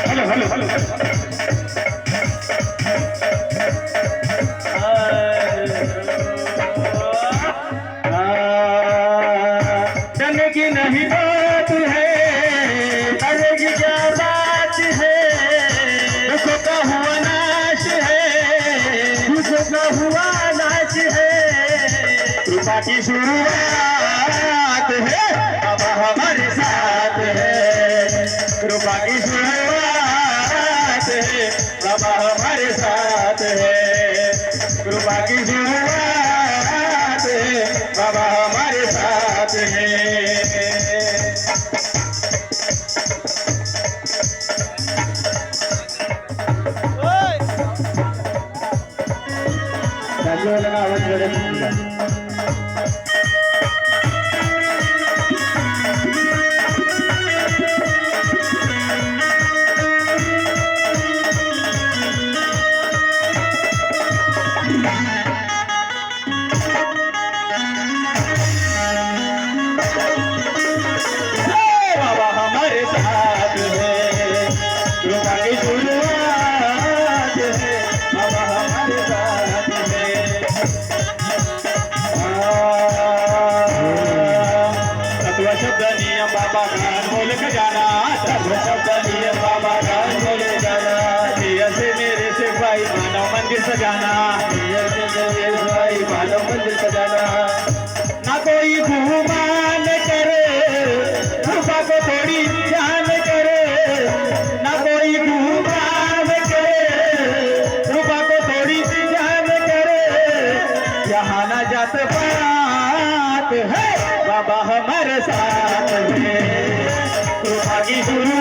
Hello hello hello डरने की नहीं बात है, डरने की क्या बात है, दुखों का हुआ नाश है, दुखों का हुआ नाश है, कृपा की शुरुआत है, अब हमारे साथ है, कृपा की शुरुआत है, अब हमारे साथ है, कृपा की शुरुआत है, बाबा हमारे साथ है। बाबा हमारे साथ है, कृपा की शुरुआत है, बाबा हमारे साथ है। तत्व शब्द नियम बाबा ज्ञान बोल खजाना, तत्व शब्द नियम बाबा ज्ञान बोल खजाना, दिया से मेरे से भाई मानव मंदिर सजाना, दिया से मेरे भाई मानव मंदिर सजाना, ना कोई गुमान करे, कृपा को थोड़ी ध्यान करे, ना कोई गुमान करे, कृपा को थोड़ी ध्यान करे, यहाँ ना जात पात है, बाबा हमारे साथ है, कृपा की शुरू